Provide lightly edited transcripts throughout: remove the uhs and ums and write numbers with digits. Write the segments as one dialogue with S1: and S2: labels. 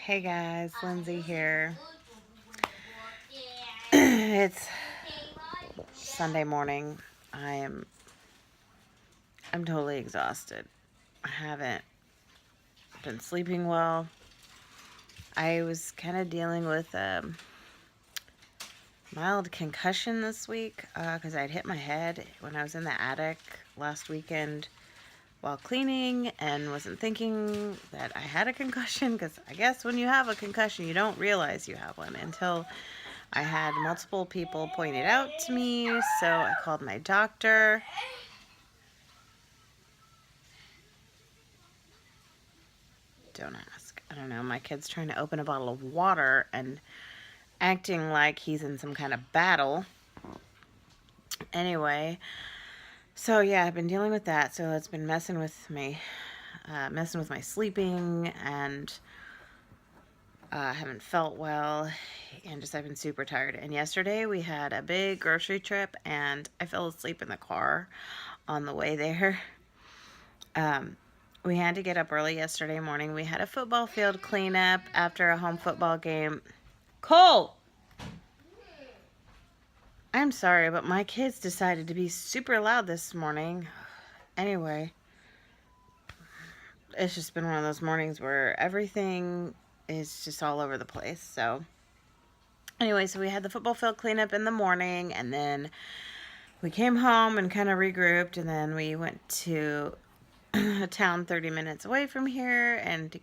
S1: Hey guys, Lindsay here. It's Sunday morning. I'm totally exhausted. I haven't been sleeping well. I was kind of dealing with a mild concussion this week because I'd hit my head when I was in the attic last weekend while cleaning and wasn't thinking that I had a concussion, because I guess when you have a concussion you don't realize you have one until I had multiple people point it out to me. So I called my doctor. Don't ask. I don't know. My kid's trying to open a bottle of water and acting like he's in some kind of battle. Anyway, so yeah, I've been dealing with that. So it's been messing with my sleeping, and I haven't felt well, and just I've been super tired. And yesterday we had a big grocery trip, and I fell asleep in the car on the way there. We had to get up early yesterday morning. We had a football field cleanup after a home football game. Cole! I'm sorry, but my kids decided to be super loud this morning. Anyway, it's just been one of those mornings where everything is just all over the place. So anyway, so we had the football field cleanup in the morning, and then we came home and kind of regrouped, and then we went to a town 30 minutes away from here, and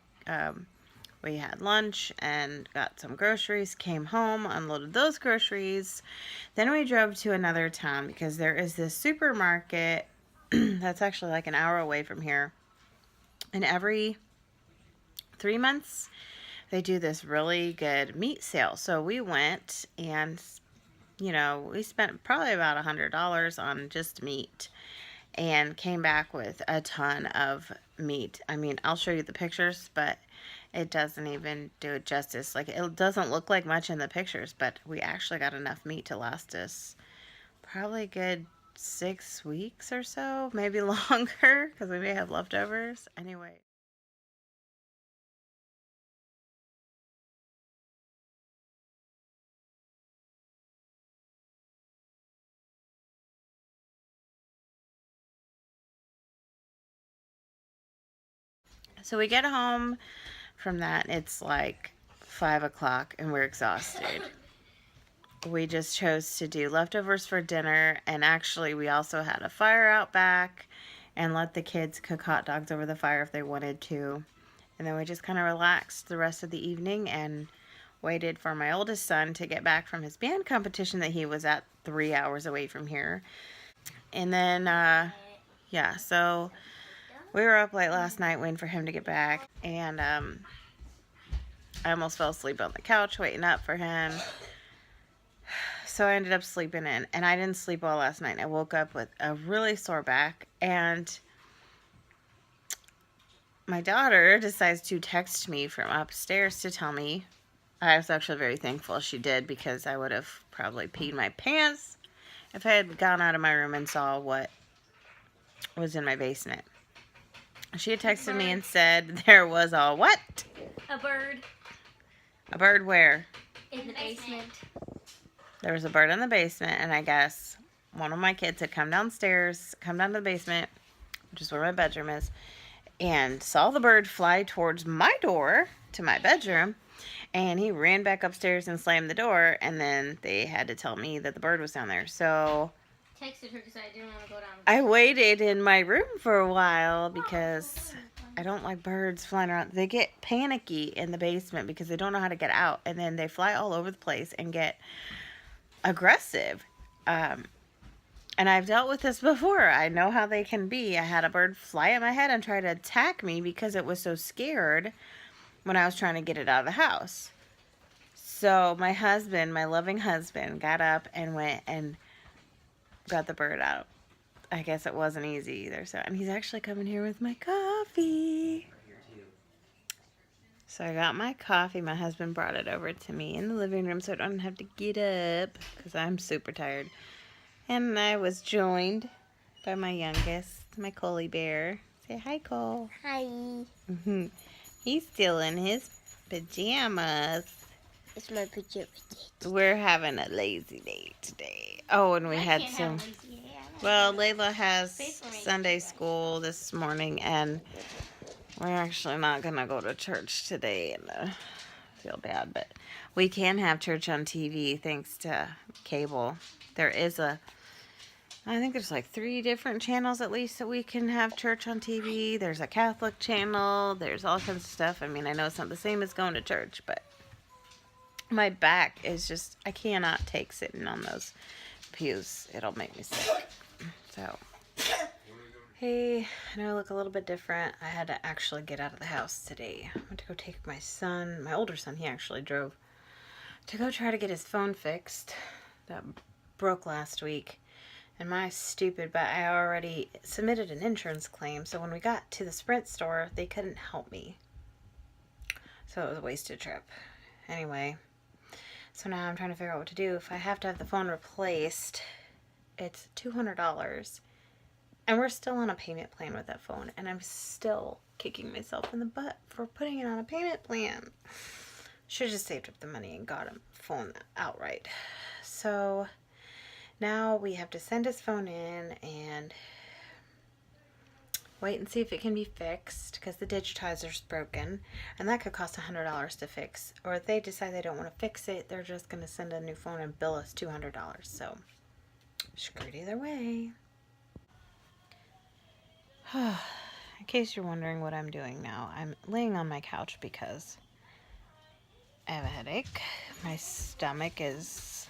S1: we had lunch and got some groceries, came home, unloaded those groceries. Then we drove to another town because there is this supermarket that's actually like an hour away from here. And every 3 months, they do this really good meat sale. So we went, and, we spent probably about $100 on just meat, and came back with a ton of meat. I mean, I'll show you the pictures, but it doesn't even do it justice. Like, it doesn't look like much in the pictures, but we actually got enough meat to last us probably a good 6 weeks or so, maybe longer, because we may have leftovers. Anyway. So we get home from that, it's like 5 o'clock, and we're exhausted. We just chose to do leftovers for dinner, and actually we also had a fire out back and let the kids cook hot dogs over the fire if they wanted to. And then we just kind of relaxed the rest of the evening and waited for my oldest son to get back from his band competition that he was at 3 hours away from here. And then, yeah, so we were up late last night waiting for him to get back, and I almost fell asleep on the couch waiting up for him. So I ended up sleeping in, and I didn't sleep well last night. I woke up with a really sore back, and my daughter decides to text me from upstairs to tell me. I was actually very thankful she did, because I would have probably peed my pants if I had gone out of my room and saw what was in my basement. She had texted me and said there was a what?
S2: A bird.
S1: A bird where?
S2: In the basement.
S1: There was a bird in the basement, and I guess one of my kids had come down to the basement, which is where my bedroom is, and saw the bird fly towards my door to my bedroom, and he ran back upstairs and slammed the door, and then they had to tell me that the bird was down there. So
S2: Texted her because I didn't want to go down.
S1: I waited in my room for a while because I don't like birds flying around. They get panicky in the basement because they don't know how to get out, and then they fly all over the place and get aggressive. And I've dealt with this before. I know how they can be. I had a bird fly at my head and try to attack me because it was so scared when I was trying to get it out of the house. So my husband, my loving husband, got up and went and got the bird out. I guess it wasn't easy either. So, and he's actually coming here with my coffee. So I got my coffee. My husband brought it over to me in the living room so I don't have to get up because I'm super tired. And I was joined by my youngest, my Coley bear. Say hi, Cole.
S2: Hi.
S1: He's still in his pajamas.
S3: It's my pajamas.
S1: We're having a lazy day today. Oh, and we had
S2: can't
S1: some.
S2: have a lazy day.
S1: Well, Layla has
S2: Space for me.
S1: Sunday school this morning, and we're actually not gonna go to church today, and feel bad, but we can have church on TV thanks to cable. There is I think there's like 3 different channels at least that we can have church on TV. There's a Catholic channel. There's all kinds of stuff. I mean, I know it's not the same as going to church, but my back is just, I cannot take sitting on those pews. It'll make me sick. So, hey, I know I look a little bit different. I had to actually get out of the house today. I went to go take my son, my older son, he actually drove to go try to get his phone fixed. That broke last week. And my stupid, but I already submitted an insurance claim, so when we got to the Sprint store, they couldn't help me. So it was a wasted trip. Anyway, so now I'm trying to figure out what to do. If I have to have the phone replaced, it's $200. And we're still on a payment plan with that phone, and I'm still kicking myself in the butt for putting it on a payment plan. Should have just saved up the money and got a phone outright. So now we have to send his phone in and wait and see if it can be fixed because the digitizer's broken, and that could cost $100 to fix. Or if they decide they don't want to fix it, they're just going to send a new phone and bill us $200. So screwed either way. In case you're wondering what I'm doing now, I'm laying on my couch because I have a headache. My stomach is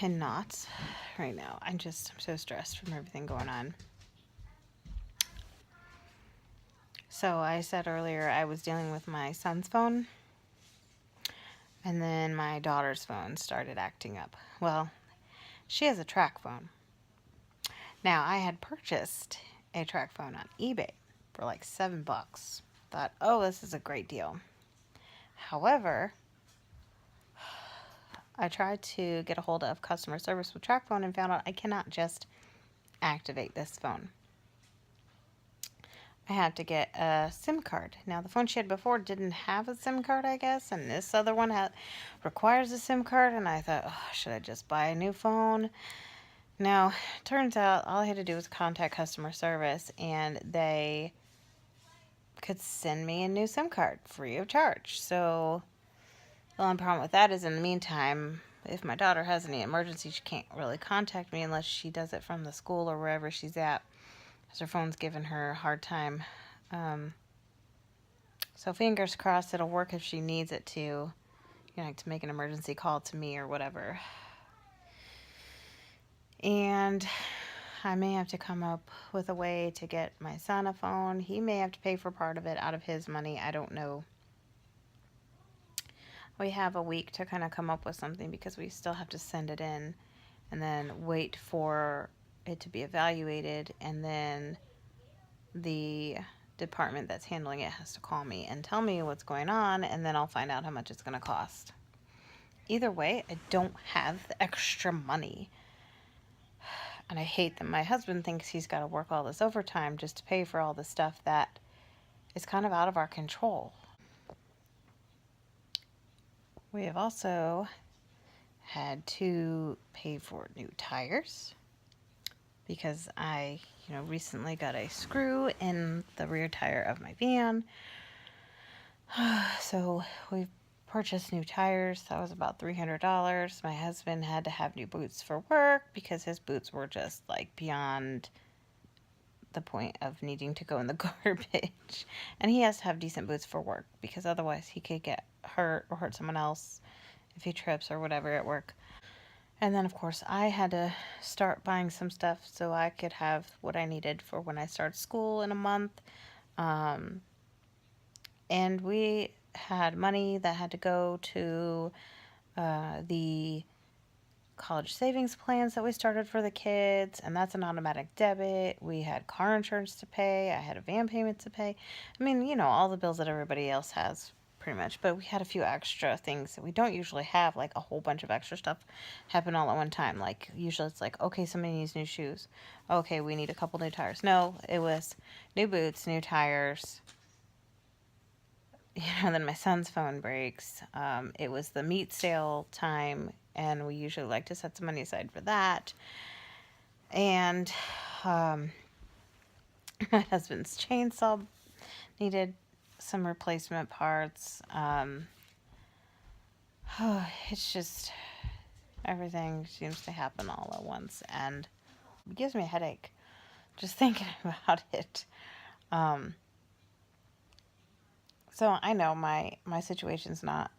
S1: in knots right now. I'm so stressed from everything going on. So I said earlier I was dealing with my son's phone, and then my daughter's phone started acting up. Well, she has a track phone. Now, I had purchased a track phone on eBay for like $7. Thought, oh, this is a great deal. However, I tried to get a hold of customer service with TrackPhone and found out I cannot just activate this phone. I had to get a SIM card. Now, the phone she had before didn't have a SIM card, I guess, and this other one requires a SIM card, and I thought, oh, should I just buy a new phone? Now, turns out all I had to do was contact customer service, and they could send me a new SIM card free of charge. So the only problem with that is in the meantime, if my daughter has any emergency, she can't really contact me unless she does it from the school or wherever she's at, because her phone's giving her a hard time. So fingers crossed it'll work if she needs it to, like to make an emergency call to me or whatever. And I may have to come up with a way to get my son a phone. He may have to pay for part of it out of his money. I don't know. We have a week to kind of come up with something because we still have to send it in and then wait for it to be evaluated, and then the department that's handling it has to call me and tell me what's going on, and then I'll find out how much it's going to cost. Either way, I don't have the extra money. And I hate that my husband thinks he's got to work all this overtime just to pay for all the stuff that is kind of out of our control. We have also had to pay for new tires because I, recently got a screw in the rear tire of my van. So we've purchased new tires. That was about $300. My husband had to have new boots for work because his boots were just like beyond the point of needing to go in the garbage. And he has to have decent boots for work because otherwise he could get hurt or hurt someone else if he trips or whatever at work. And then, of course, I had to start buying some stuff so I could have what I needed for when I start school in a month. And we had money that had to go to the college savings plans that we started for the kids, and that's an automatic debit. We had car insurance to pay. I had a van payment to pay. I mean, all the bills that everybody else has pretty much, but we had a few extra things that we don't usually have, like a whole bunch of extra stuff happen all at one time. Like usually it's like, okay, somebody needs new shoes. Okay, we need a couple new tires. No, it was new boots, new tires, then my son's phone breaks. It was the meat sale time, and we usually like to set some money aside for that. And um, my husband's chainsaw needed some replacement parts. It's just everything seems to happen all at once, and it gives me a headache just thinking about it. Um, so I know my situation's not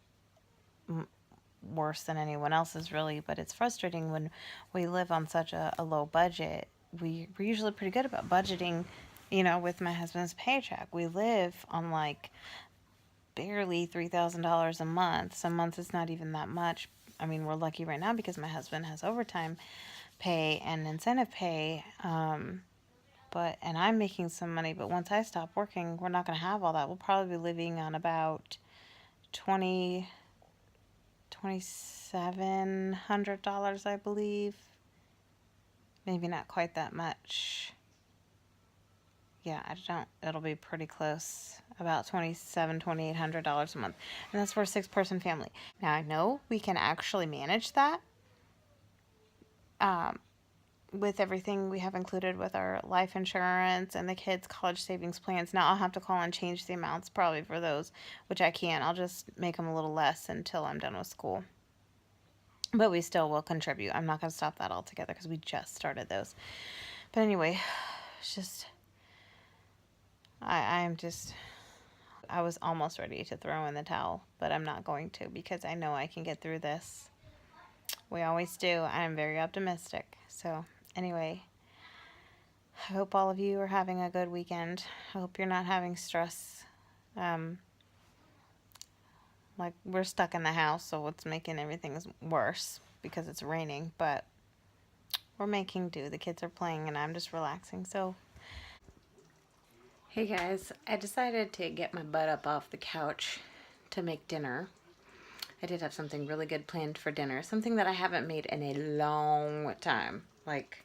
S1: worse than anyone else's really, but it's frustrating when we live on such a low budget. We're usually pretty good about budgeting, with my husband's paycheck. We live on like barely $3,000 a month. Some months it's not even that much. I mean, we're lucky right now because my husband has overtime pay and incentive pay. And I'm making some money, but once I stop working, we're not going to have all that. We'll probably be living on about $2,700, I believe. Maybe not quite that much. Yeah, it'll be pretty close. About $2,800 a month. And that's for a 6-person family. Now, I know we can actually manage that with everything we have included with our life insurance and the kids' college savings plans. Now, I'll have to call and change the amounts probably for those, which I can't. I'll just make them a little less until I'm done with school. But we still will contribute. I'm not going to stop that altogether because we just started those. But anyway, it's just... I was almost ready to throw in the towel, but I'm not going to because I know I can get through this. We always do. I'm very optimistic. So anyway, I hope all of you are having a good weekend. I hope you're not having stress. Like we're stuck in the house, so it's making everything worse because it's raining, but we're making do. The kids are playing and I'm just relaxing. So hey guys, I decided to get my butt up off the couch to make dinner. I did have something really good planned for dinner. Something that I haven't made in a long time. Like,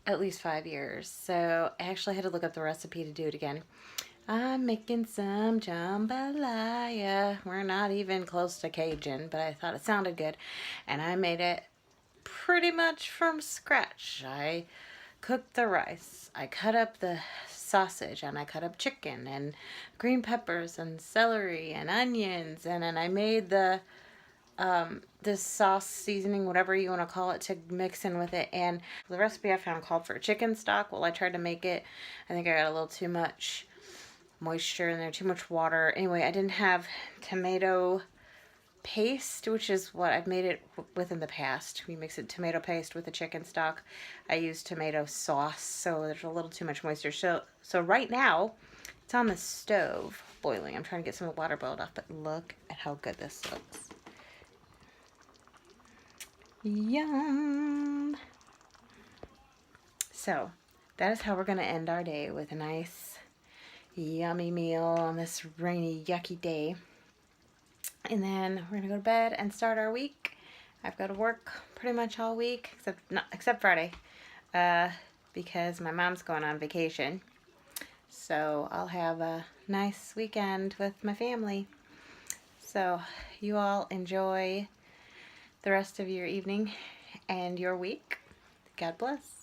S1: at least 5 years. So, I actually had to look up the recipe to do it again. I'm making some jambalaya. We're not even close to Cajun, but I thought it sounded good. And I made it pretty much from scratch. I cooked the rice. I cut up the sausage and I cut up chicken and green peppers and celery and onions, and then I made this sauce seasoning, whatever you want to call it, to mix in with it. And the recipe I found called for chicken stock. Well, I tried to make it. I think I got a little too much moisture in there, too much water. Anyway, I didn't have tomato paste, which is what I've made it with in the past. We mix it tomato paste with the chicken stock. I use tomato sauce, so there's a little too much moisture. So right now, it's on the stove boiling. I'm trying to get some of the water boiled off, but look at how good this looks. Yum! So, that is how we're going to end our day, with a nice, yummy meal on this rainy, yucky day. And then we're going to go to bed and start our week. I've got to work pretty much all week, except Friday, because my mom's going on vacation. So I'll have a nice weekend with my family. So you all enjoy the rest of your evening and your week. God bless.